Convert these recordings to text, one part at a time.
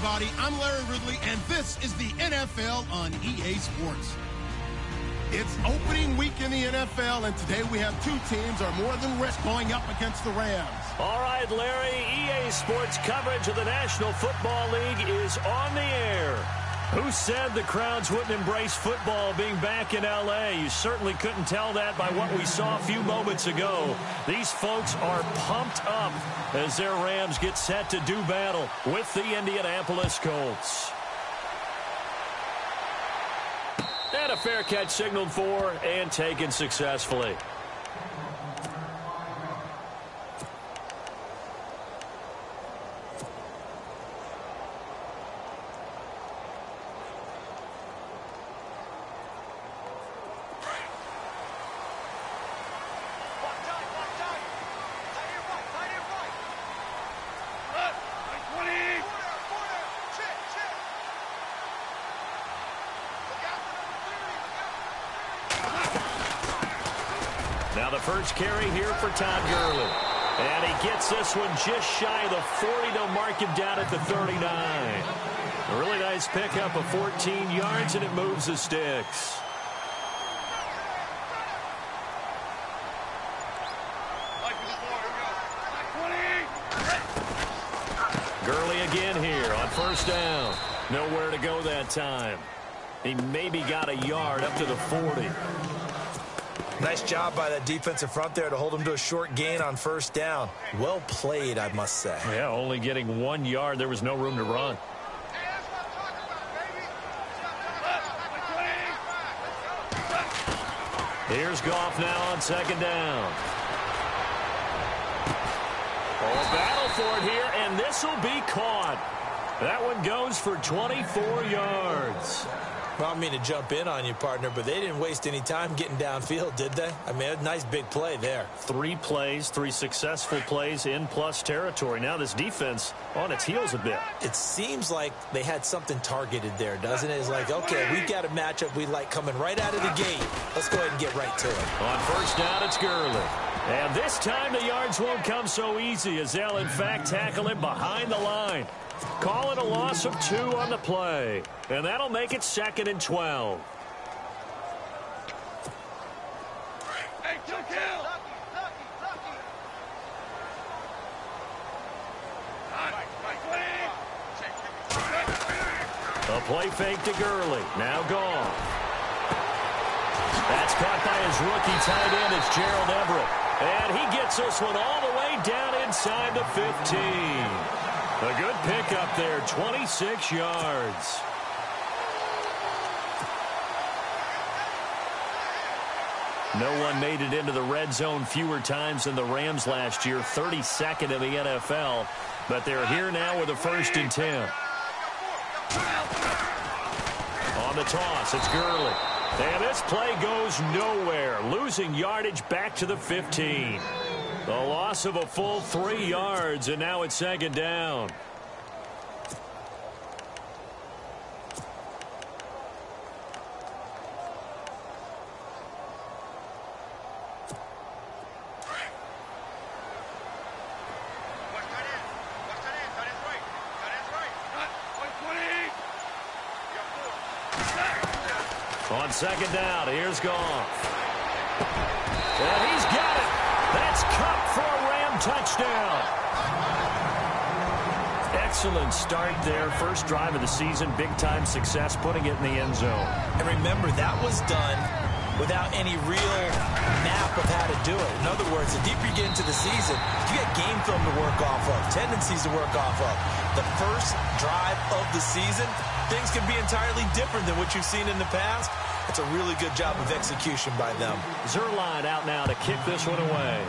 everybody. I'm Larry Ridley, and this is the NFL on EA Sports. It's opening week in the NFL, and today we have two teams are more than risk going up against the Rams. All right, Larry, EA Sports coverage of the National Football League is on the air. Who said the crowds wouldn't embrace football being back in L.A.? You certainly couldn't tell that by what we saw a few moments ago. These folks are pumped up as their Rams get set to do battle with the Indianapolis Colts. And a fair catch signaled for and taken successfully. Now the first carry here for Todd Gurley. And he gets this one just shy of the 40 to mark him down at the 39. A really nice pickup of 14 yards, and it moves the sticks. Gurley again here on first down. Nowhere to go that time. He maybe got a yard up to the 40. Nice job by that defensive front there to hold him to a short gain on first down. Well played, I must say. Yeah, only getting 1 yard. There was no room to run. Here's Goff now on second down. Oh, battle for it here, and this will be caught. That one goes for 24 yards. Well, I don't mean to jump in on you, partner, but they didn't waste any time getting downfield, did they? I mean, a nice big play there. 3 plays, 3 successful plays in plus territory. Now this defense on its heels a bit. It seems like they had something targeted there, doesn't it? It's like, okay, we've got a matchup we like coming right out of the gate. Let's go ahead and get right to it. On first down, it's Gurley. And this time the yards won't come so easy as they'll, in fact, tackle him behind the line. Call it a loss of 2 on the play. And that'll make it 2nd and 12. A play fake to Gurley. Now gone. That's caught by his rookie tight end. It's Gerald Everett. And he gets this one all the way down inside the 15. A good pickup there, 26 yards. No one made it into the red zone fewer times than the Rams last year, 32nd in the NFL. But they're here now with a 1st and 10. On the toss, it's Gurley. And this play goes nowhere, losing yardage back to the 15. The loss of a full 3 yards, and now it's 2nd down. On 2nd down, here's Goff. And he's got it. That's Cup for a Ram touchdown. Excellent start there. First drive of the season. Big-time success, putting it in the end zone. And remember, that was done without any real map of how to do it. In other words, the deeper you get into the season, you got game film to work off of, tendencies to work off of. The first drive of the season, things can be entirely different than what you've seen in the past. It's a really good job of execution by them. Zerline out now to kick this one away.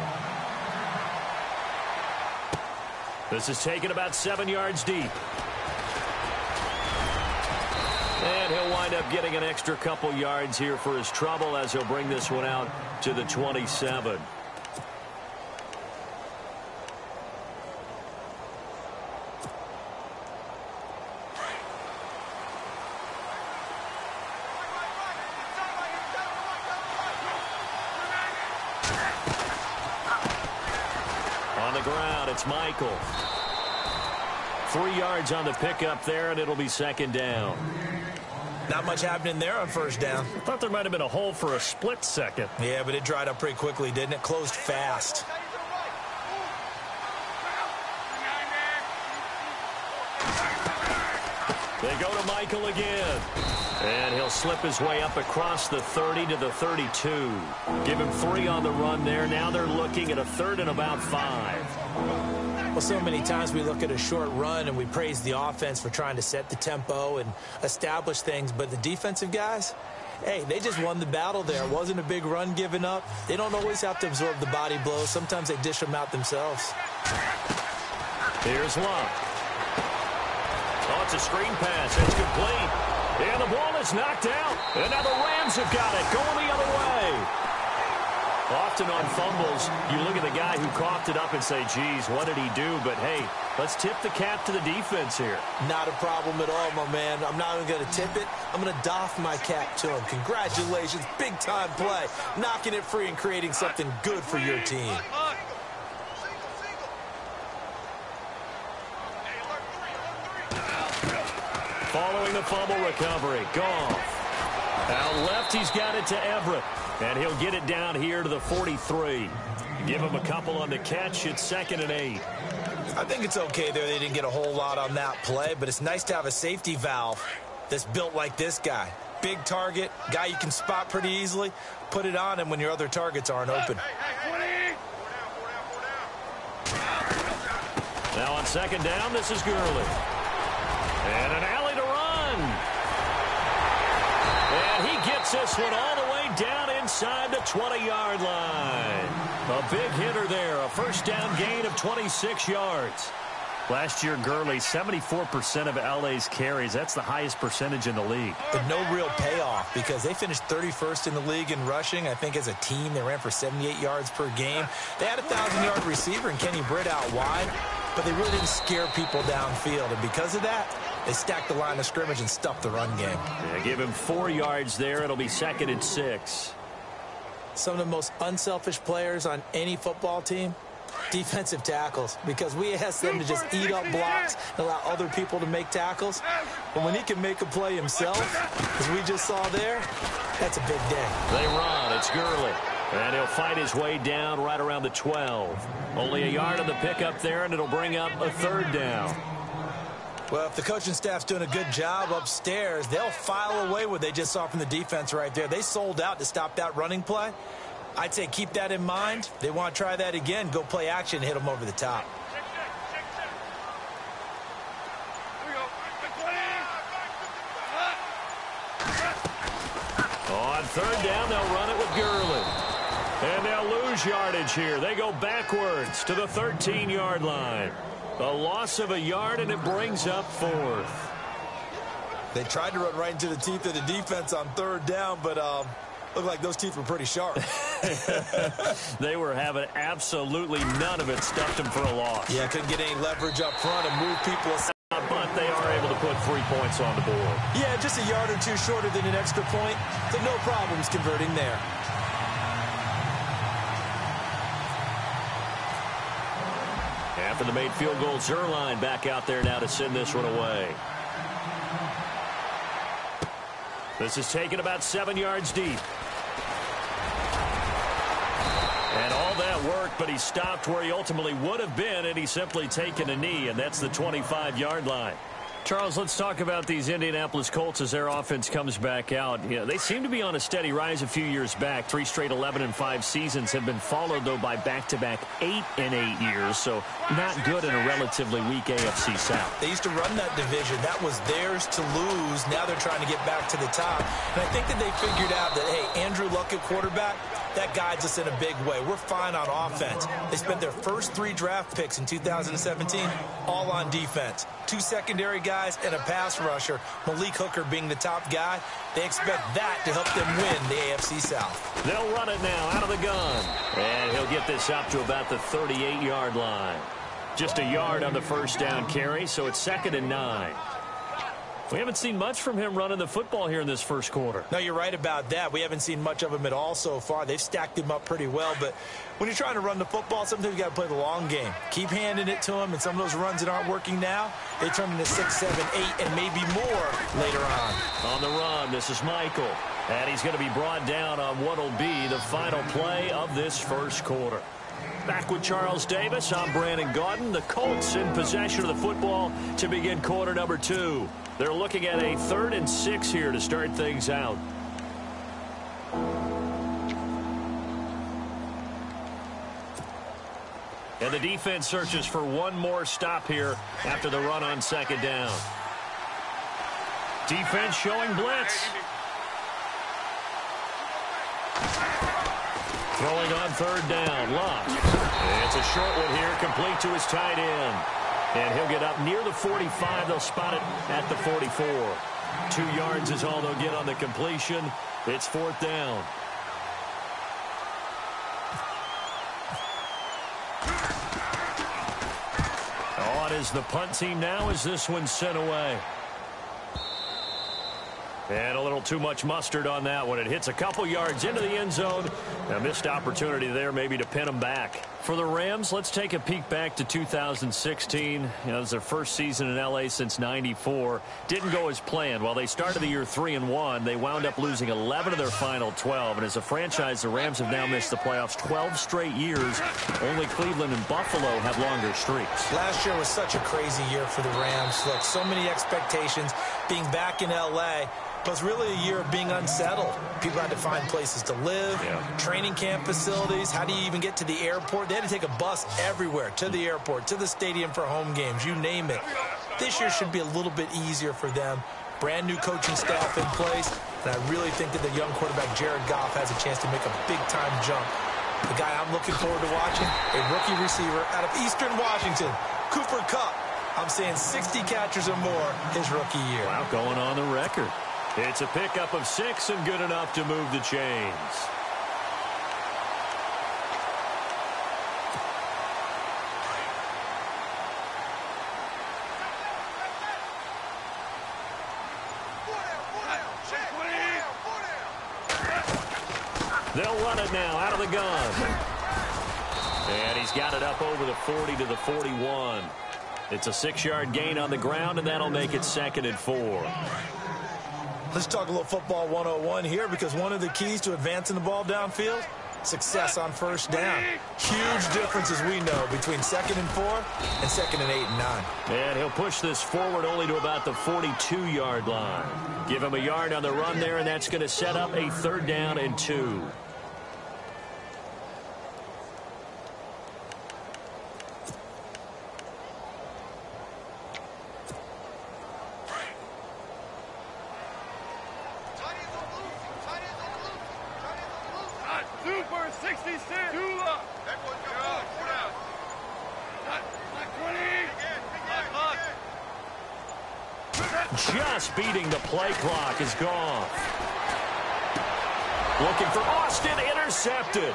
This is taken about 7 yards deep. And he'll wind up getting an extra couple yards here for his trouble as he'll bring this one out to the 27. On the ground, it's Michael. 3 yards on the pickup there, and it'll be second down. Not much happening there on first down. I thought there might have been a hole for a split second. Yeah, but it dried up pretty quickly, didn't it? Closed fast. They go to Michael again. And he'll slip his way up across the 30 to the 32. Give him 3 on the run there. Now they're looking at a 3rd and about 5. Well, so many times we look at a short run and we praise the offense for trying to set the tempo and establish things. But the defensive guys, hey, they just won the battle there. It wasn't a big run given up. They don't always have to absorb the body blows. Sometimes they dish them out themselves. Here's Love. Oh, it's a screen pass. It's complete. And the ball is knocked out. And now the Rams have got it. Going the other way. Often on fumbles, you look at the guy who coughed it up and say, geez, what did he do? But, hey, let's tip the cap to the defense here. Not a problem at all, my man. I'm not even going to tip it. I'm going to doff my cap to him. Congratulations. Big-time play. Knocking it free and creating something good for your team. Following the fumble recovery, Goff. Out left, he's got it to Everett. And he'll get it down here to the 43. Give him a couple on the catch. It's 2nd and 8. I think it's okay there. They didn't get a whole lot on that play, but it's nice to have a safety valve that's built like this guy. Big target, guy you can spot pretty easily. Put it on him when your other targets aren't open. Now on 2nd down, this is Gurley. And an alley to run. And he gets this one all the way down inside the 20-yard line. A big hitter there. A first down gain of 26 yards. Last year, Gurley, 74% of LA's carries. That's the highest percentage in the league. But no real payoff because they finished 31st in the league in rushing. I think as a team, they ran for 78 yards per game. They had a 1,000-yard receiver in Kenny Britt out wide, but they really didn't scare people downfield. And because of that, they stacked the line of scrimmage and stuffed the run game. Yeah, give him 4 yards there. It'll be 2nd and 6. Some of the most unselfish players on any football team, defensive tackles, because we ask them to just eat up blocks and allow other people to make tackles. But when he can make a play himself, as we just saw there, that's a big day. They run. It's Gurley. And he'll fight his way down right around the 12. Only a yard on the pickup there, and it'll bring up a 3rd down. Well, if the coaching staff's doing a good job upstairs, they'll file away what they just saw from the defense right there. They sold out to stop that running play. I'd say keep that in mind. They want to try that again. Go play action, hit them over the top. On 3rd down, they'll run it with Gurley. And they'll lose yardage here. They go backwards to the 13-yard line. A loss of a yard, and it brings up 4th. They tried to run right into the teeth of the defense on 3rd down, but looked like those teeth were pretty sharp. They were having absolutely none of it. Stuffed them for a loss. Yeah, couldn't get any leverage up front and move people aside. But they are able to put 3 points on the board. Yeah, just a yard or two shorter than an extra point, so no problems converting there. After the made field goal, Zerline back out there now to send this one away. This is taken about 7 yards deep. And all that worked, but he stopped where he ultimately would have been, and he's simply taken a knee, and that's the 25-yard line. Charles, let's talk about these Indianapolis Colts as their offense comes back out. You know, they seem to be on a steady rise a few years back. 3 straight 11-5 seasons have been followed, though, by back-to-back 8-8 years, so not good in a relatively weak AFC South. They used to run that division. That was theirs to lose. Now they're trying to get back to the top. And I think that they figured out that, hey, Andrew Luck at quarterback, that guides us in a big way. We're fine on offense. They spent their first 3 draft picks in 2017 all on defense. 2 secondary guys and a pass rusher, Malik Hooker being the top guy. They expect that to help them win the AFC South. They'll run it now out of the gun. And he'll get this up to about the 38-yard line. Just a yard on the first down carry, so it's 2nd and 9. We haven't seen much from him running the football here in this first quarter. No, you're right about that. We haven't seen much of him at all so far. They've stacked him up pretty well, but when you're trying to run the football, sometimes you got to play the long game. Keep handing it to him, and some of those runs that aren't working now, they turn into 6, 7, 8, and maybe more later on. On the run, this is Michael, and he's going to be brought down on what will be the final play of this first quarter. Back with Charles Davis, I'm Brandon Gaudin. The Colts in possession of the football to begin quarter number 2. They're looking at a 3rd and 6 here to start things out. And the defense searches for one more stop here after the run on 2nd down. Defense showing blitz. Throwing on 3rd down, Luck. It's a short one here, complete to his tight end. And he'll get up near the 45. They'll spot it at the 44. 2 yards is all they'll get on the completion. It's 4th down. On is the punt team now as this one's sent away. And a little too much mustard on that one. It hits a couple yards into the end zone. A missed opportunity there maybe to pin them back. For the Rams, let's take a peek back to 2016. It was their first season in L.A. since '94. Didn't go as planned. While they started the year 3-1, they wound up losing 11 of their final 12. And as a franchise, the Rams have now missed the playoffs 12 straight years. Only Cleveland and Buffalo have longer streaks. Last year was such a crazy year for the Rams. Look, so many expectations being back in L.A., but it's really a year of being unsettled. People had to find places to live, training camp facilities. How do you even get to the airport? They had to take a bus everywhere, to the airport, to the stadium for home games, you name it. This year should be a little bit easier for them. Brand new coaching staff in place, and I really think that the young quarterback, Jared Goff, has a chance to make a big-time jump. The guy I'm looking forward to watching, a rookie receiver out of Eastern Washington, Cooper Kupp. I'm saying 60 catches or more his rookie year. Wow, going on the record. It's a pickup of 6 and good enough to move the chains. They'll run it now out of the gun. And he's got it up over the 40 to the 41. It's a 6-yard gain on the ground, and that'll make it 2nd and 4. Let's talk a little football 101 here, because one of the keys to advancing the ball downfield, success on 1st down. Huge difference, as we know, between 2nd and 4 and 2nd and 8 and 9. And he'll push this forward only to about the 42-yard line. Give him a yard on the run there, and that's going to set up a 3rd down and 2. Just beating the play clock is gone. Looking for Austin, intercepted.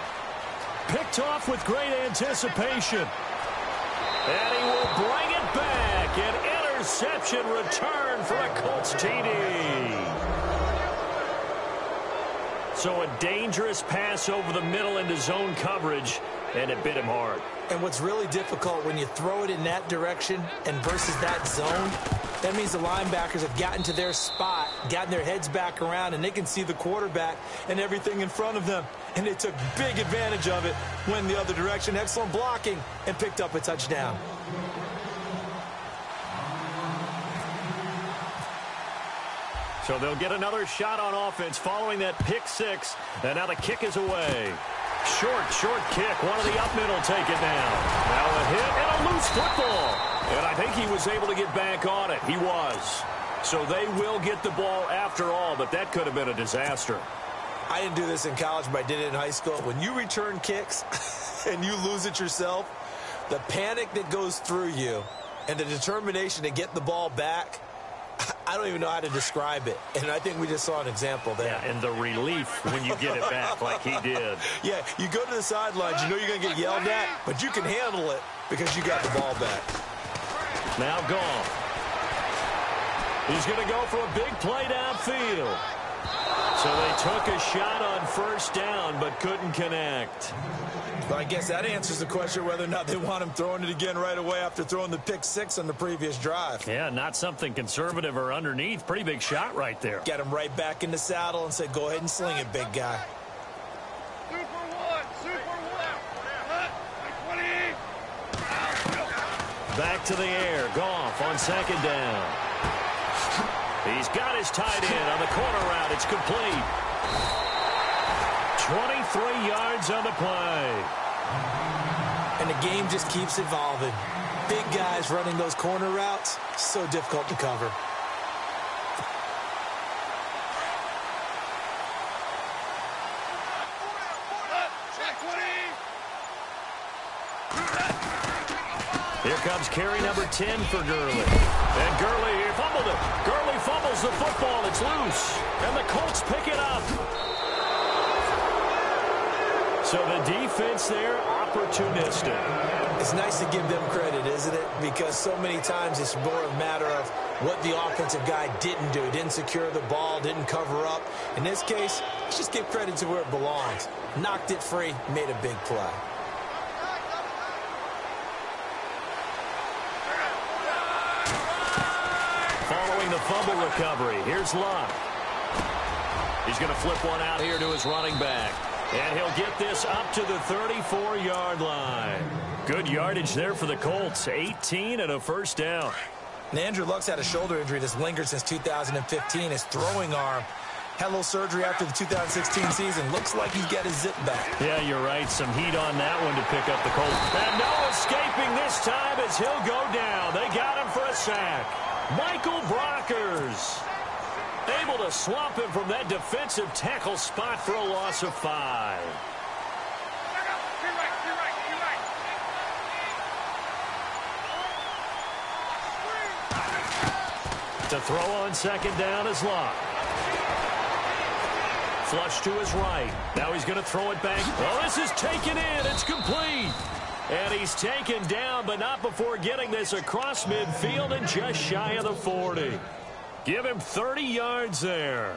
Picked off with great anticipation. And he will bring it back. An interception return for a Colts TD. So a dangerous pass over the middle into zone coverage, and it bit him hard. And what's really difficult when you throw it in that direction and versus that zone, that means the linebackers have gotten to their spot, gotten their heads back around, and they can see the quarterback and everything in front of them. And they took big advantage of it, went the other direction, excellent blocking, and picked up a touchdown. So they'll get another shot on offense following that pick 6. And now the kick is away. Short kick. One of the up middle take it now. Now a hit and a loose football. And I think he was able to get back on it. He was. So they will get the ball after all, but that could have been a disaster. I didn't do this in college, but I did it in high school. When you return kicks and you lose it yourself, the panic that goes through you and the determination to get the ball back, I don't even know how to describe it. And I think we just saw an example there. Yeah, and the relief when you get it back like he did. Yeah, you go to the sidelines, you know you're going to get yelled at, but you can handle it because you got the ball back. Now gone. He's going to go for a big play downfield. So they took a shot on first down, but couldn't connect. Well, I guess that answers the question whether or not they want him throwing it again right away after throwing the pick six on the previous drive. Yeah, not something conservative or underneath. Pretty big shot right there. Get him right back in the saddle and say, go ahead and sling it, big guy. Back to the air. Goff on second down. He's got his tight end on the corner route. It's complete. 23 yards on the play. And the game just keeps evolving. Big guys running those corner routes, so difficult to cover. Here comes carry number 10 for Gurley. And Gurley fumbled it. Gurley fumbles the football. It's loose. And the Colts pick it up. So the defense there, opportunistic. It's nice to give them credit, isn't it? Because so many times it's more a matter of what the offensive guy didn't do. Didn't secure the ball, didn't cover up. In this case, let's just give credit to where it belongs. Knocked it free, made a big play. Following the fumble recovery, here's Luck. He's going to flip one out here to his running back. And he'll get this up to the 34-yard line. Good yardage there for the Colts. 18 and a first down. And Andrew Luck's had a shoulder injury that's lingered since 2015. His throwing arm had a little surgery after the 2016 season. Looks like he's got his zip back. Yeah, you're right. Some heat on that one to pick up the Colts. And no escaping this time as he'll go down. They got him for a sack. Michael Brockers able to swamp him from that defensive tackle spot for a loss of 5. To throw on second down is Locke. Flush to his right. Now he's going to throw it back. Oh, this is taken in. It's complete. And he's taken down, but not before getting this across midfield and just shy of the 40. Give him 30 yards there.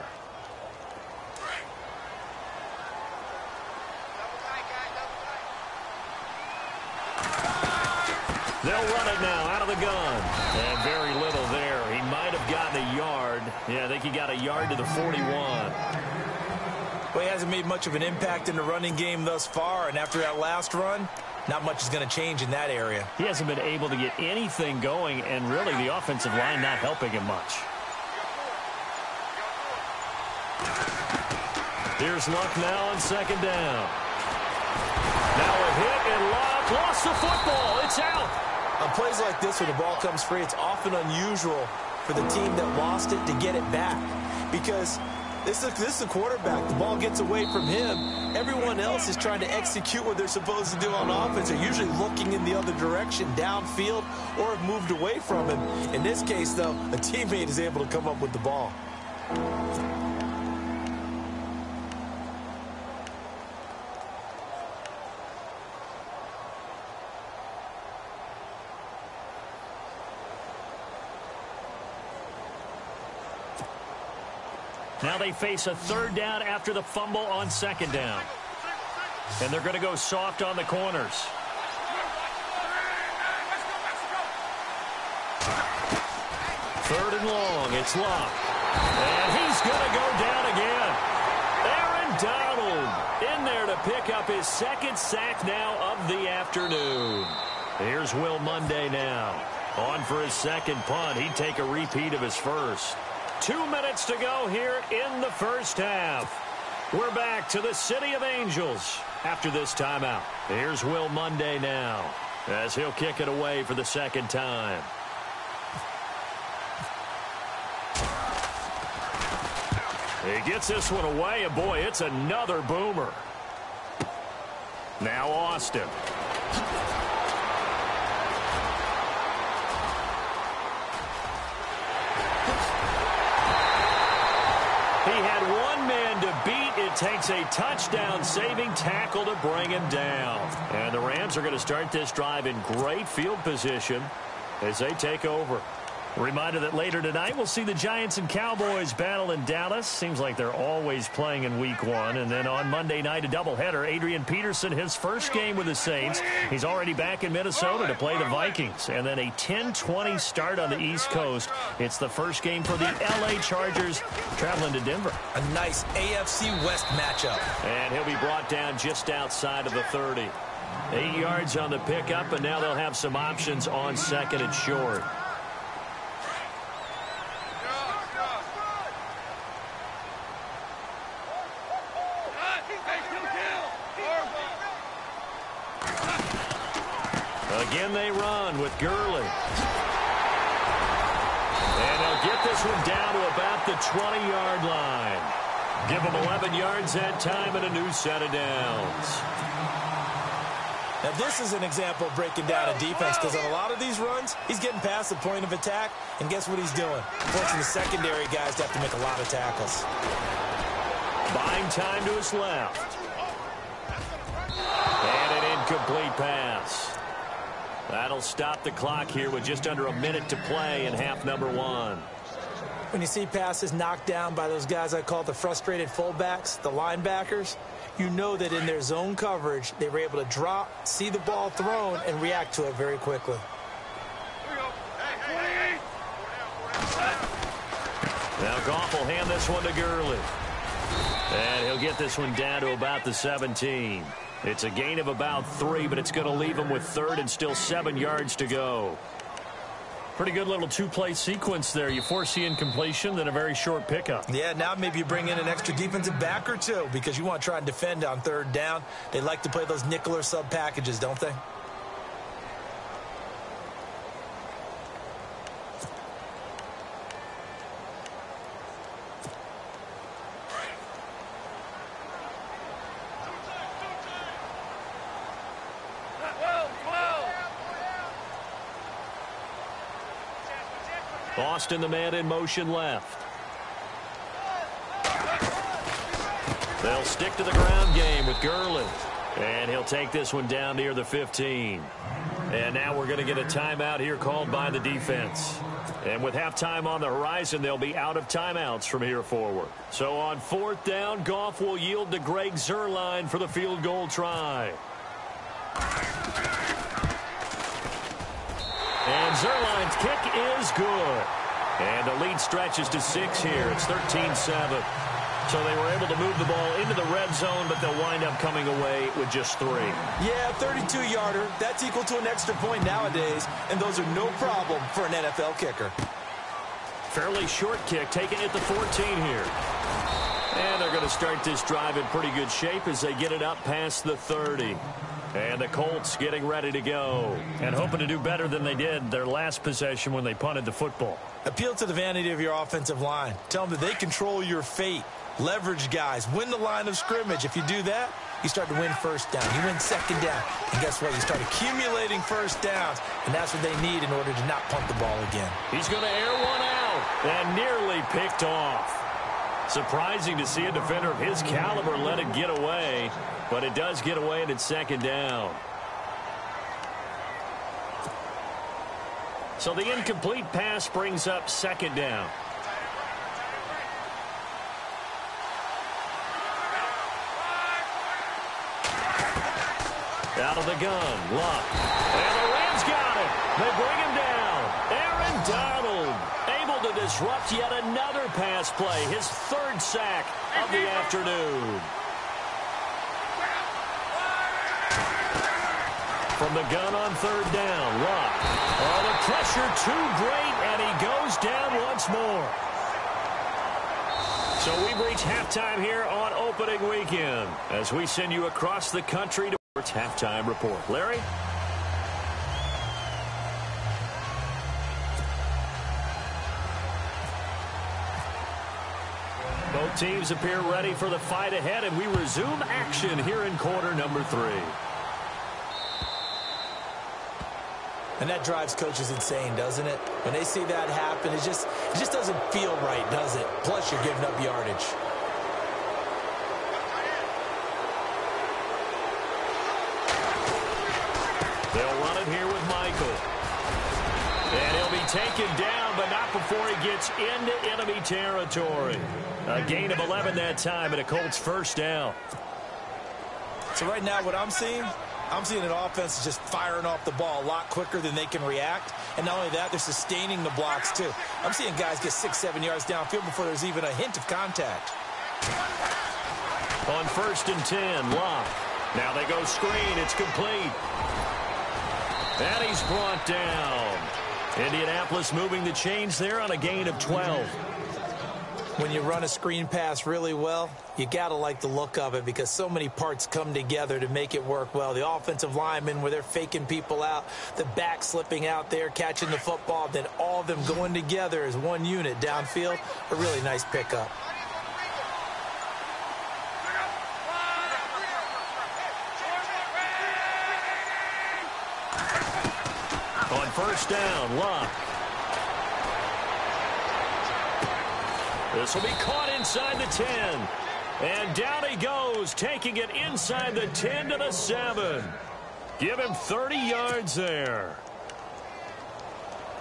They'll run it now out of the gun. And very little there. He might have gotten a yard. Yeah, I think he got a yard to the 41. Well, he hasn't made much of an impact in the running game thus far. And after that last run, not much is going to change in that area. He hasn't been able to get anything going, and really the offensive line not helping him much. Here's Luck now on second down. Now a hit, and Luck lost the football. It's out. On plays like this where the ball comes free, it's often unusual for the team that lost it to get it back. Because this is the quarterback. The ball gets away from him. Everyone else is trying to execute what they're supposed to do on offense. They're usually looking in the other direction, downfield, or have moved away from him. In this case, though, a teammate is able to come up with the ball. Now they face a third down after the fumble on second down. And they're going to go soft on the corners. Third and long, it's Luck. And he's going to go down again. Aaron Donald in there to pick up his second sack now of the afternoon. Here's Will Munday now. On for his second punt. He'd take a repeat of his first. 2 minutes to go here in the first half. We're back to the City of Angels after this timeout. Here's Will Munday now as he'll kick it away for the second time. He gets this one away, and boy, it's another boomer. Now Austin. He had one man to beat. It takes a touchdown-saving tackle to bring him down. And the Rams are going to start this drive in great field position as they take over. Reminder that later tonight we'll see the Giants and Cowboys battle in Dallas. Seems like they're always playing in Week 1. And then on Monday night, a doubleheader. Adrian Peterson, his first game with the Saints. He's already back in Minnesota to play the Vikings. And then a 10:20 start on the East Coast. It's the first game for the L.A. Chargers traveling to Denver. A nice AFC West matchup. And he'll be brought down just outside of the 30. 8 yards on the pickup, and now they'll have some options on second and short. Again, they run with Gurley. And they'll get this one down to about the 20-yard line. Give them 11 yards that time and a new set of downs. Now, this is an example of breaking down a defense, because on a lot of these runs, he's getting past the point of attack, and guess what he's doing? Forcing the secondary guys to have to make a lot of tackles. Buying time to his left. And an incomplete pass. That'll stop the clock here with just under a minute to play in half number 1. When you see passes knocked down by those guys I call the frustrated fullbacks, the linebackers, you know that in their zone coverage, they were able to drop, see the ball thrown, and react to it very quickly. Now Goff will hand this one to Gurley. And he'll get this one down to about the 17. It's a gain of about 3, but it's going to leave him with third and still 7 yards to go. Pretty good little two-play sequence there. You force the incompletion, then a very short pickup. Yeah, now maybe you bring in an extra defensive back or two because you want to try and defend on third down. They like to play those nickel or sub packages, don't they? Boston, the man in motion left. They'll stick to the ground game with Gurley. And he'll take this one down near the 15. And now we're going to get a timeout here called by the defense. And with halftime on the horizon, they'll be out of timeouts from here forward. So on 4th down, Goff will yield to Greg Zuerlein for the field goal try. And Zuerlein's kick is good. And the lead stretches to 6 here. It's 13-7. So they were able to move the ball into the red zone, but they'll wind up coming away with just 3. Yeah, 32-yarder. That's equal to an extra point nowadays, and those are no problem for an NFL kicker. Fairly short kick, taken at the 14 here. And they're going to start this drive in pretty good shape as they get it up past the 30. And the Colts getting ready to go and hoping to do better than they did their last possession when they punted the football. Appeal to the vanity of your offensive line. Tell them that they control your fate. Leverage guys. Win the line of scrimmage. If you do that, you start to win first down. You win second down. And guess what? You start accumulating first downs. And that's what they need in order to not punt the ball again. He's going to air one out and nearly picked off. Surprising to see a defender of his caliber let it get away. But it does get away and it's second down. So the incomplete pass brings up second down. Out of the gun, Luck. And the Rams got it. They bring him down. Aaron Donald able to disrupt yet another pass play. His 3rd sack of the afternoon. From the gun on 3rd down, Luck. Oh, the pressure too great, and he goes down once more. So we've reached halftime here on opening weekend as we send you across the country to halftime report. Larry? Both teams appear ready for the fight ahead, and we resume action here in quarter number 3. And that drives coaches insane, doesn't it? When they see that happen, it just doesn't feel right, does it? Plus, you're giving up yardage. They'll run it here with Michael. And he'll be taken down but not before he gets into enemy territory. A gain of 11 that time and a Colts first down. So right now what I'm seeing an offense just firing off the ball a lot quicker than they can react. And not only that, they're sustaining the blocks too. I'm seeing guys get 6-7 yards downfield before there's even a hint of contact. On 1st and 10, Locke. Now they go screen. It's complete. And he's brought down. Indianapolis moving the chains there on a gain of 12. When you run a screen pass really well, you got to like the look of it because so many parts come together to make it work well. The offensive linemen where they're faking people out, the back slipping out there, catching the football, then all of them going together as one unit downfield. A really nice pickup. On 1st down, Locke. This will be caught inside the 10. And down he goes, taking it inside the 10 to the 7. Give him 30 yards there.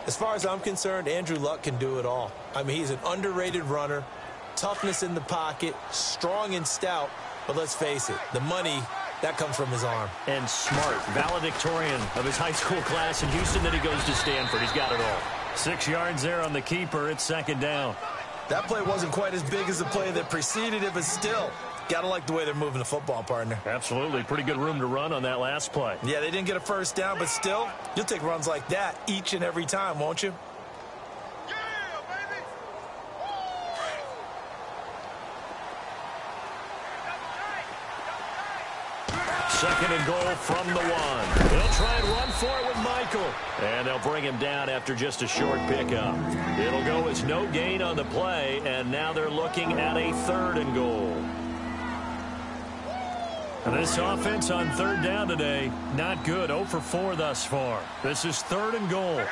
As far as I'm concerned, Andrew Luck can do it all. I mean, he's an underrated runner, toughness in the pocket, strong and stout. But let's face it, the money, that comes from his arm. And smart, valedictorian of his high school class in Houston. Then he goes to Stanford. He's got it all. 6 yards there on the keeper. It's 2nd down. That play wasn't quite as big as the play that preceded it, but still, got to like the way they're moving the football, partner. Absolutely. Pretty good room to run on that last play. Yeah, they didn't get a 1st down, but still, you'll take runs like that each and every time, won't you? Second and goal from the 1. They'll try and run for it with Michael. And they'll bring him down after just a short pickup. It'll go as no gain on the play, and now they're looking at a 3rd and goal. This offense on 3rd down today, not good. 0 for 4 thus far. This is 3rd and goal.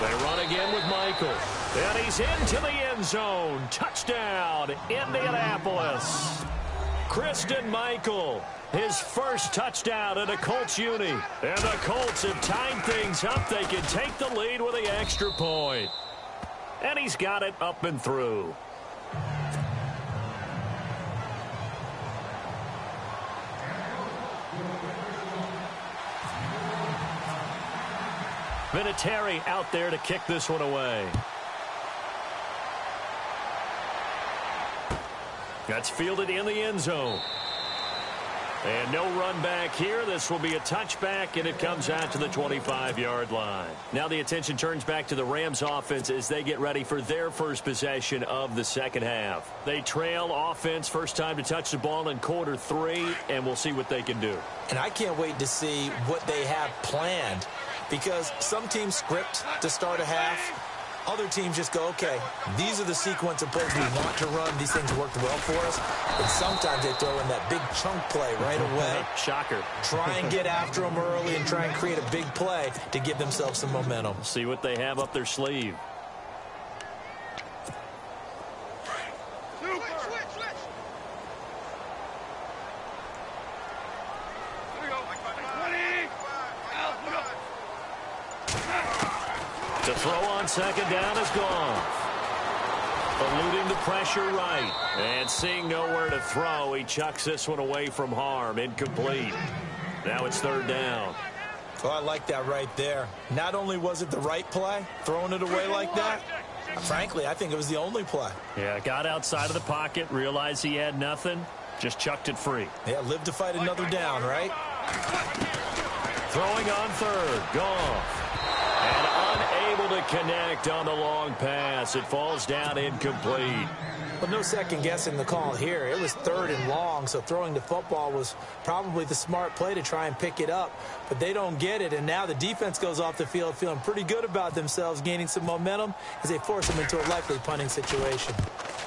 They run again with Michael. And he's into the end zone. Touchdown, Indianapolis. Christian Michael, his first touchdown at a Colts uni. And the Colts have tied things up. They can take the lead with the extra point. And he's got it up and through. Vinatieri out there to kick this one away. That's fielded in the end zone. And no run back here. This will be a touchback, and it comes out to the 25-yard line. Now the attention turns back to the Rams offense as they get ready for their first possession of the second half. They trail offense, first time to touch the ball in quarter 3, and we'll see what they can do. And I can't wait to see what they have planned because some teams script to start a half. Other teams just go, okay, these are the sequence of plays we want to run. These things worked well for us. But sometimes they throw in that big chunk play right away. Shocker. Try and get after them early and try and create a big play to give themselves some momentum. See what they have up their sleeve. The throw on second down is gone. Eluding the pressure right. And seeing nowhere to throw, he chucks this one away from harm. Incomplete. Now it's 3rd down. Oh, I like that right there. Not only was it the right play, throwing it away like that, frankly, I think it was the only play. Yeah, got outside of the pocket, realized he had nothing, just chucked it free. Yeah, live to fight another down, right? Throwing on 3rd. Goff. And unable to connect on the long pass. It falls down incomplete. But no second guessing the call here. It was 3rd and long, so throwing the football was probably the smart play to try and pick it up. But they don't get it, and now the defense goes off the field feeling pretty good about themselves, gaining some momentum as they force them into a likely punting situation.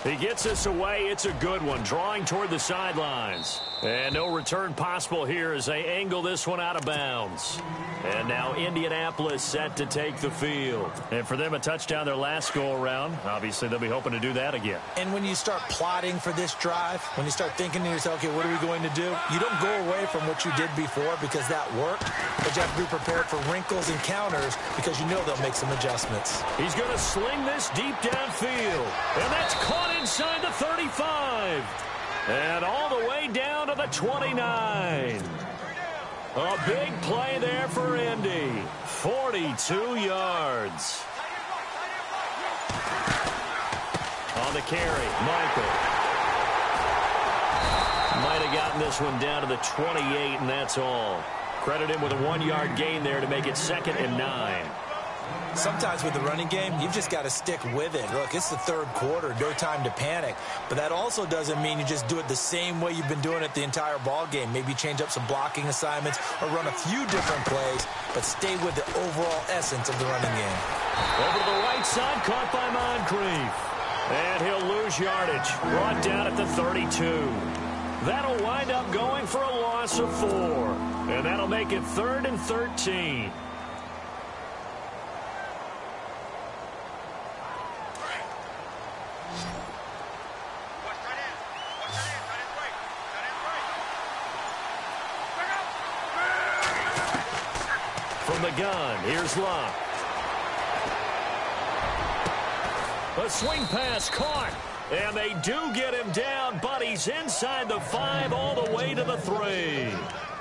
He gets this away. It's a good one, drawing toward the sidelines. And no return possible here as they angle this one out of bounds. And now Indianapolis set to take the field. And for them, a touchdown their last go-around. Obviously, they'll be hoping to do that again. And when you start plotting for this drive, when you start thinking to yourself, okay, what are we going to do? You don't go away from what you did before because that worked. But you have to be prepared for wrinkles and counters because you know they'll make some adjustments. He's going to sling this deep downfield. And that's caught inside the 35. And all the way down to the 29. A big play there for Indy. 42 yards. On the carry, Michael. Might have gotten this one down to the 28, and that's all. Credit him with a 1-yard gain there to make it 2nd and 9. Sometimes with the running game, you've just got to stick with it. Look, it's the third quarter, no time to panic. But that also doesn't mean you just do it the same way you've been doing it the entire ball game. Maybe change up some blocking assignments or run a few different plays, but stay with the overall essence of the running game. Over to the right side, caught by Moncrief. And he'll lose yardage. Brought down at the 32. That'll wind up going for a loss of 4. And that'll make it 3rd and 13. From the gun, here's Locke. A swing pass caught. And they do get him down, but he's inside the 5 all the way to the 3.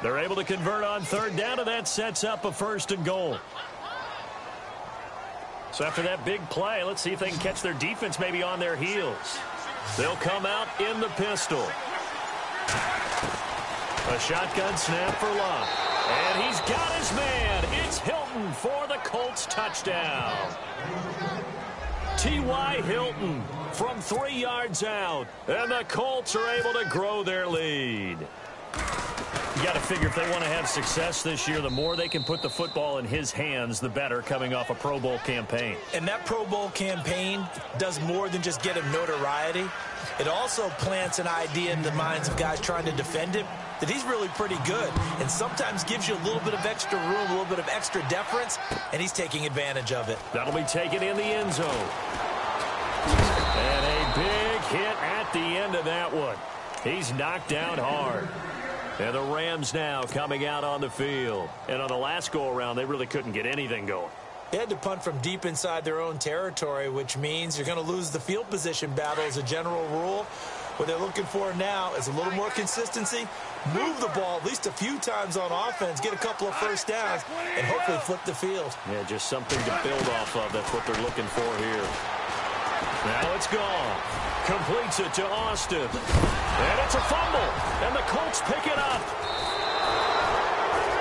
They're able to convert on 3rd down, and that sets up a 1st and goal. So after that big play, let's see if they can catch their defense maybe on their heels. They'll come out in the pistol. A shotgun snap for Locke. And he's got his man. It's Hilton for the Colts touchdown. T.Y. Hilton from 3 yards out. And the Colts are able to grow their lead. You got to figure if they want to have success this year, the more they can put the football in his hands, the better, coming off a Pro Bowl campaign. And that Pro Bowl campaign does more than just get him notoriety. It also plants an idea in the minds of guys trying to defend him that he's really pretty good and sometimes gives you a little bit of extra room, a little bit of extra deference, and he's taking advantage of it. That'll be taken in the end zone. And a big hit at the end of that one. He's knocked down hard. And the Rams now coming out on the field. And on the last go-around, they really couldn't get anything going. They had to punt from deep inside their own territory, which means you're going to lose the field position battle as a general rule. What they're looking for now is a little more consistency, move the ball at least a few times on offense, get a couple of first downs, and hopefully flip the field. Yeah, just something to build off of. That's what they're looking for here. Now it's gone. Completes it to Austin. And it's a fumble. And the Colts pick it up.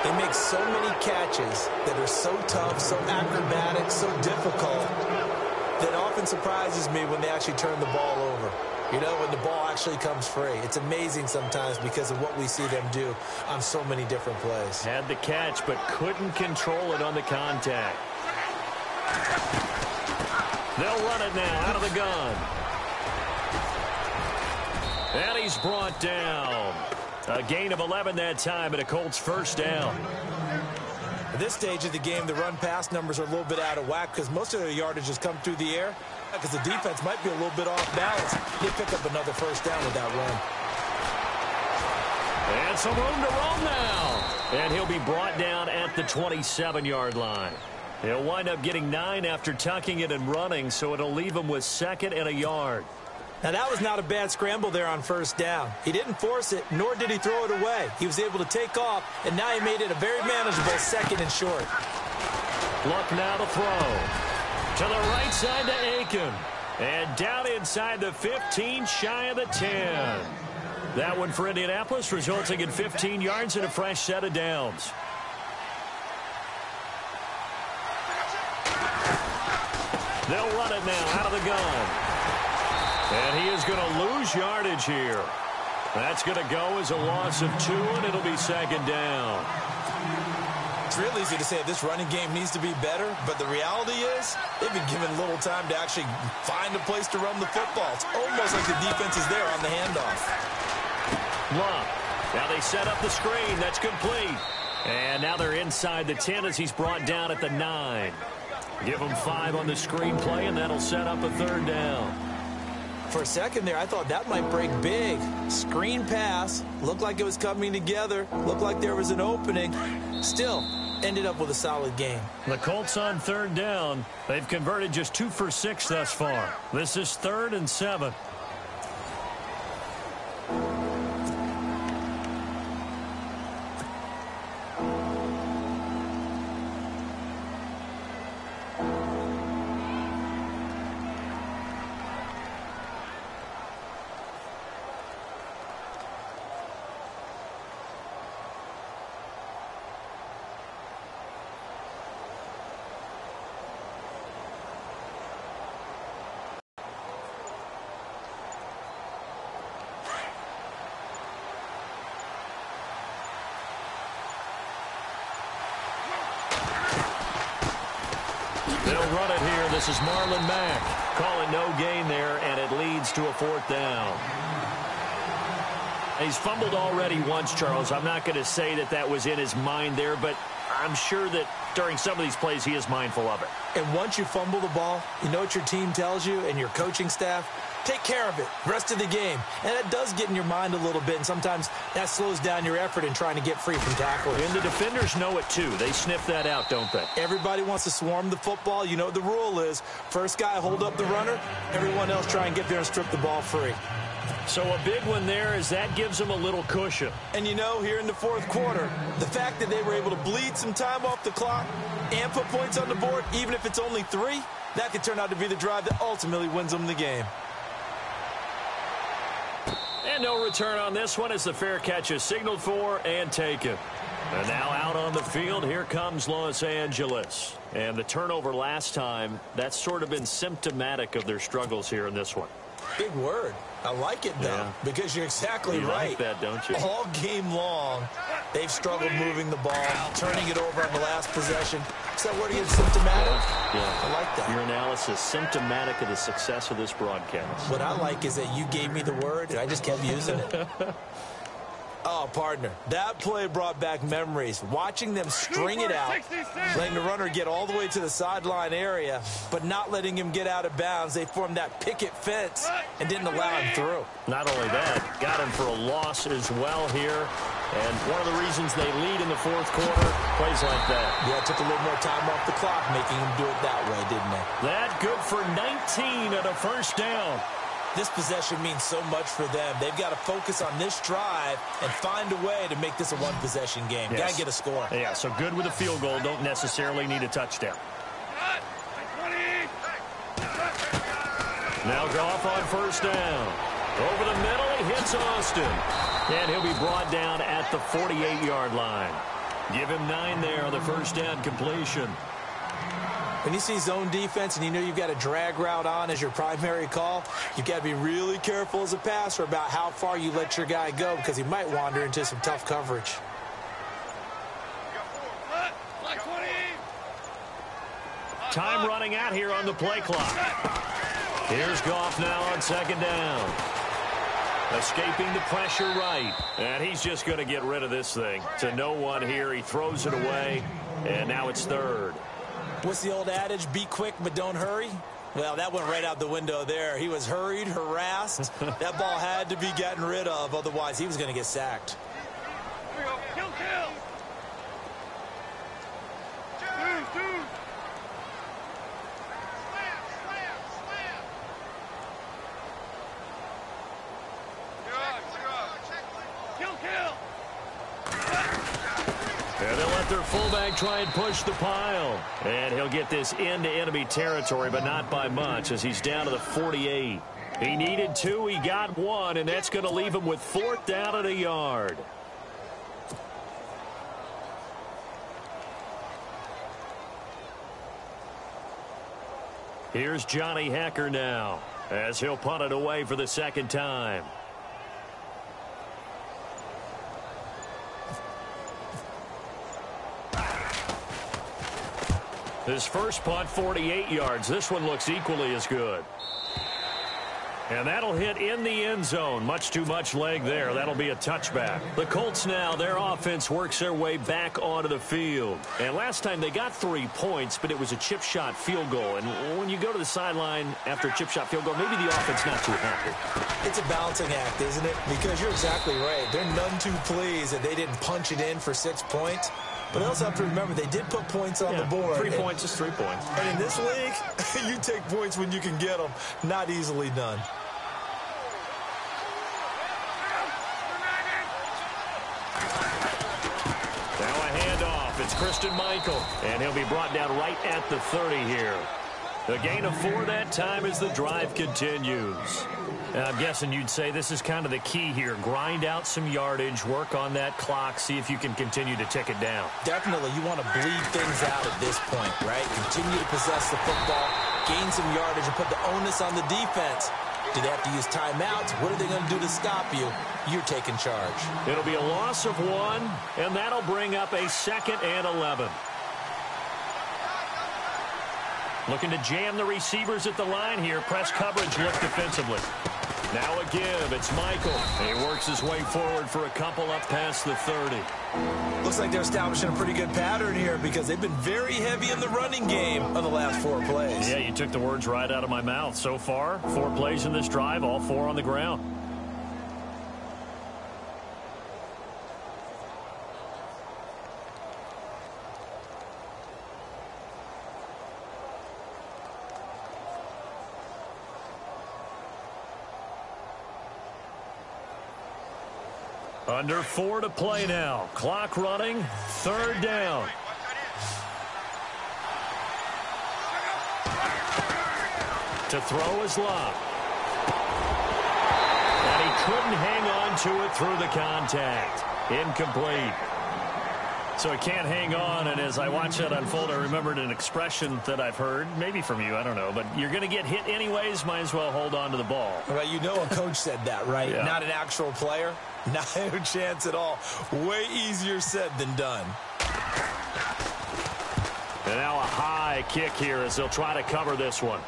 They make so many catches that are so tough, so acrobatic, so difficult, that often surprises me when they actually turn the ball over. You know, when the ball actually comes free. It's amazing sometimes because of what we see them do on so many different plays. Had the catch, but couldn't control it on the contact. They'll run it now out of the gun. And he's brought down. A gain of 11 that time, and a Colts first down. At this stage of the game, the run-pass numbers are a little bit out of whack because most of their yardage has come through the air because the defense might be a little bit off balance. They pick up another first down with that run. And some room to roam now. And he'll be brought down at the 27-yard line. He'll wind up getting 9 after tucking it and running, so it'll leave him with 2nd and a yard. Now, that was not a bad scramble there on first down. He didn't force it, nor did he throw it away. He was able to take off, and now he made it a very manageable 2nd and short. Luck now to throw. To the right side to Aiken. And down inside the 15, shy of the 10. That one for Indianapolis, resulting in 15 yards and a fresh set of downs. They'll run it now out of the gun. And he is going to lose yardage here. That's going to go as a loss of 2, and it'll be 2nd down. It's real easy to say this running game needs to be better, but the reality is they've been given little time to actually find a place to run the football. It's almost like the defense is there on the handoff. Locke Now they set up the screen. That's complete. And now they're inside the 10 as he's brought down at the 9. Give him 5 on the screen play, and that'll set up a 3rd down. For a second there, I thought that might break big. Screen pass. Looked like it was coming together. Looked like there was an opening. Still, ended up with a solid game. The Colts on 3rd down. They've converted just 2 for 6 thus far. This is 3rd and 7. They'll run it here. This is Marlon Mack. Call it no gain there, and it leads to a 4th down. He's fumbled already once, Charles. I'm not going to say that that was in his mind there, but I'm sure that during some of these plays he is mindful of it. And once you fumble the ball, you know what your team tells you and your coaching staff? Take care of it. Rest of the game. And that does get in your mind a little bit, and sometimes that slows down your effort in trying to get free from tacklers. And the defenders know it, too. They sniff that out, don't they? Everybody wants to swarm the football. You know what the rule is. First guy hold up the runner. Everyone else try and get there and strip the ball free. So a big one there is that gives them a little cushion. And you know, here in the 4th quarter, the fact that they were able to bleed some time off the clock and put points on the board, even if it's only 3, that could turn out to be the drive that ultimately wins them the game. And no return on this one as the fair catch is signaled for and taken. And now out on the field, here comes Los Angeles. And the turnover last time, that's sort of been symptomatic of their struggles here in this one. Big word. I like it, though, because you're exactly right. You like that, don't you? All game long, they've struggled moving the ball, turning it over on the last possession. Is that word again, symptomatic? Yeah. I like that. Your analysis, symptomatic of the success of this broadcast. What I like is that you gave me the word, and I just kept using it. Oh, partner, that play brought back memories. Watching them string it out, letting the runner get all the way to the sideline area, but not letting him get out of bounds. They formed that picket fence and didn't allow him through. Not only that, got him for a loss as well here. And one of the reasons they lead in the 4th quarter, plays like that. Yeah, it took a little more time off the clock, making him do it that way, didn't it? That good for 19 and a 1st down. This possession means so much for them. They've got to focus on this drive and find a way to make this a 1-possession game. Yes. Got to get a score. Yeah, so good with a field goal. Don't necessarily need a touchdown. Now Goff on 1st down. Over the middle, he hits Austin. And he'll be brought down at the 48-yard line. Give him 9 there on the 1st down completion. When you see zone defense and you know you've got a drag route on as your primary call, you've got to be really careful as a passer about how far you let your guy go because he might wander into some tough coverage. Time running out here on the play clock. Here's Goff now on 2nd down. Escaping the pressure right. And he's just going to get rid of this thing. To no one here. He throws it away. And now it's 3rd. What's the old adage? Be quick, but don't hurry. Well, that went right out the window there. He was hurried, harassed. That ball had to be gotten rid of. Otherwise, he was going to get sacked. Here we go. Kill, kill. Two. And they'll let their fullback try and push the pile. And he'll get this into enemy territory, but not by much as he's down to the 48. He needed 2, he got 1, and that's going to leave him with 4th down at a yard. Here's Johnny Hacker now as he'll punt it away for the 2nd time. His first punt, 48 yards. This one looks equally as good. And that'll hit in the end zone. Much too much leg there. That'll be a touchback. The Colts now, their offense works their way back onto the field. And last time they got 3 points, but it was a chip shot field goal. And when you go to the sideline after a chip shot field goal, maybe the offense not too happy. It's a balancing act, isn't it? Because you're exactly right. They're none too pleased that they didn't punch it in for 6 points. But I also have to remember they did put points on the board. 3 points is 3 points. And in this league, you take points when you can get them. Not easily done. It's Christian Michael, and he'll be brought down right at the 30 here. A gain of 4 that time as the drive continues. Now, I'm guessing you'd say this is kind of the key here. Grind out some yardage, work on that clock, see if you can continue to tick it down. Definitely, you want to bleed things out at this point, right? Continue to possess the football, gain some yardage, and put the onus on the defense. Do they have to use timeouts? What are they going to do to stop you? You're taking charge. It'll be a loss of 1, and that'll bring up a 2nd and 11. Looking to jam the receivers at the line here. Press coverage look defensively. Now a give. It's Michael. He works his way forward for a couple up past the 30. Looks like they're establishing a pretty good pattern here because they've been very heavy in the running game on the last 4 plays. Yeah, you took the words right out of my mouth. So far, 4 plays in this drive, all 4 on the ground. Under 4 to play now. Clock running. 3rd down. To throw is Love. And he couldn't hang on to it through the contact. Incomplete. So he can't hang on, and as I watch that unfold, I remembered an expression that I've heard, maybe from you, I don't know, but you're going to get hit anyways, might as well hold on to the ball. Well, you know a coach said that, right? Yeah. Not an actual player. Not a chance at all. Way easier said than done. And now a high kick here as they'll try to cover this one.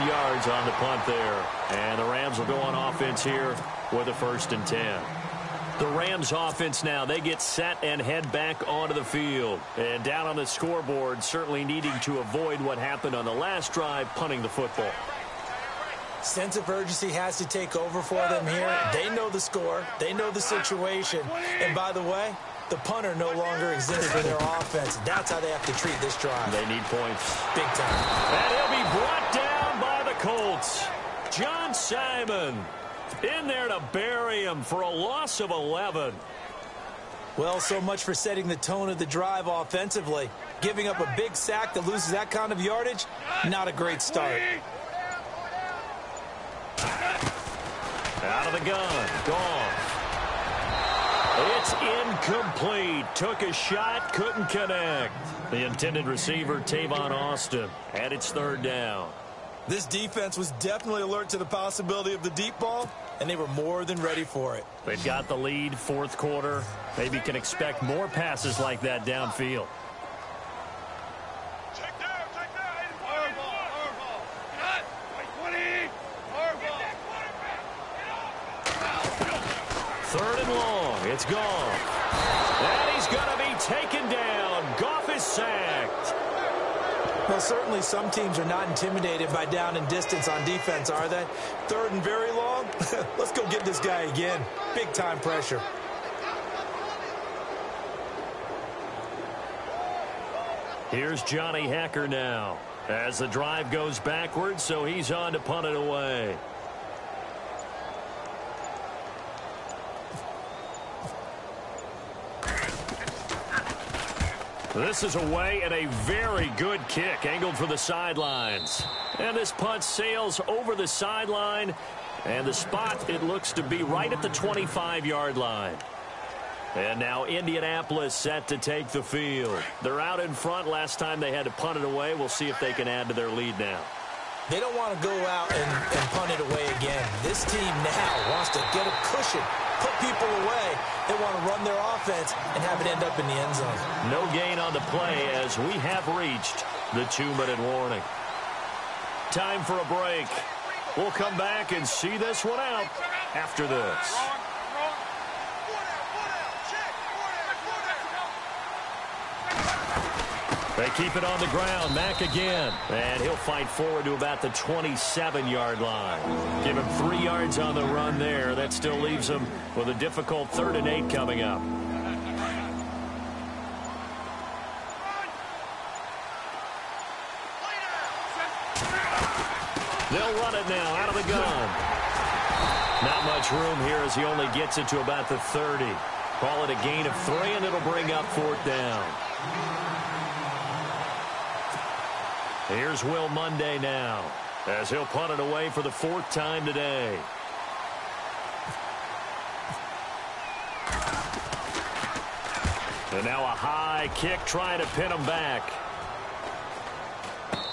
Yards on the punt there, and the Rams will go on offense here with a 1st and 10. The Rams offense now, they get set and head back onto the field, and down on the scoreboard, certainly needing to avoid what happened on the last drive, punting the football. Sense of urgency has to take over for them here. They know the score, they know the situation, and by the way, the punter no longer exists for their offense. That's how they have to treat this drive. They need points. Big time. And he'll be brought down by the Colts. John Simon in there to bury him for a loss of 11. Well, so much for setting the tone of the drive offensively. Giving up a big sack that loses that kind of yardage, not a great start. Out of the gun. Gone. It's incomplete. Took a shot, couldn't connect. The intended receiver, Tavon Austin, and it's 3rd down. This defense was definitely alert to the possibility of the deep ball, and they were more than ready for it. They've got the lead, 4th quarter. Maybe can expect more passes like that downfield. Check down. Power ball. Cut. 20. Power ball. 3rd and long. It's gone. And he's going to be taken down. Goff is sacked. Well, certainly some teams are not intimidated by down and distance on defense, are they? 3rd and very long? Let's go get this guy again. Big time pressure. Here's Johnny Hacker now as the drive goes backwards, so he's on to punt it away. This is away, and a very good kick angled for the sidelines. And this punt sails over the sideline, and the spot, it looks to be right at the 25-yard line. And now Indianapolis set to take the field. They're out in front. Last time they had to punt it away. We'll see if they can add to their lead now. They don't want to go out and punt it away again. This team now wants to get a cushion, put people away. They want to run their offense and have it end up in the end zone. No gain on the play as we have reached The 2-minute warning. Time for a break. We'll come back and see this one out after this. They keep it on the ground. Mack again. And he'll fight forward to about the 27-yard line. Give him 3 yards on the run there. That still leaves him with a difficult 3rd and 8 coming up. They'll run it now out of the gun. Not much room here as he only gets it to about the 30. Call it a gain of 3, and it'll bring up 4th down. Here's Will Monday now as he'll punt it away for the 4th time today. And now a high kick trying to pin him back.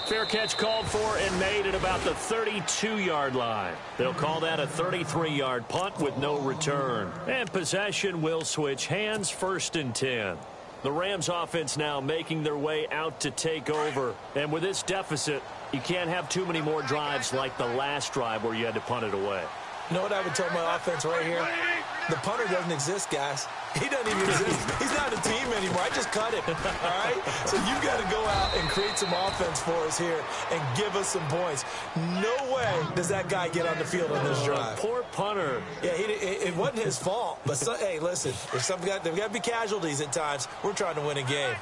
Fair catch called for and made at about the 32-yard line. They'll call that a 33-yard punt with no return. And possession will switch hands, 1st and 10. The Rams offense now making their way out to take over. And with this deficit, you can't have too many more drives like the last drive where you had to punt it away. You know what I would tell my offense right here? The punter doesn't exist, guys. He doesn't even exist. He's not a team anymore. I just cut him, all right? So you've got to go out and create some offense for us here and give us some points. No way does that guy get on the field on this drive. Poor punter. Yeah, it wasn't his fault. But, hey, listen, there's got to be casualties at times. We're trying to win a game.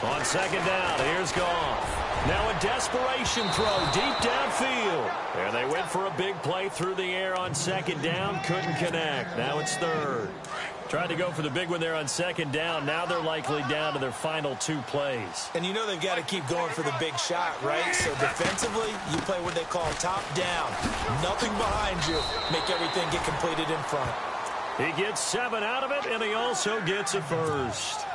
On 2nd down, here's Goff. Now a desperation throw deep downfield. And they went for a big play through the air on 2nd down. Couldn't connect. Now it's 3rd. Tried to go for the big one there on 2nd down. Now they're likely down to their final 2 plays. And you know they've got to keep going for the big shot, right? So defensively, you play what they call top down. Nothing behind you. Make everything get completed in front. He gets 7 out of it, and he also gets a 1st.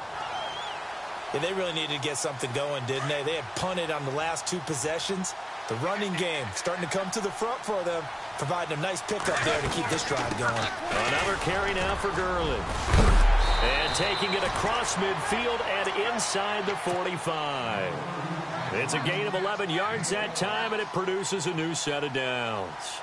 Yeah, they really needed to get something going, didn't they? They had punted on the last 2 possessions. The running game starting to come to the front for them, providing a nice pickup there to keep this drive going. Another carry now for Gurley. And taking it across midfield and inside the 45. It's a gain of 11 yards that time, and it produces a new set of downs.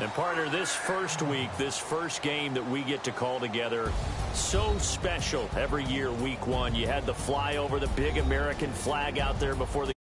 And partner, this first week, this first game that we get to call together, so special every year, week 1. You had the flyover, the big American flag out there before the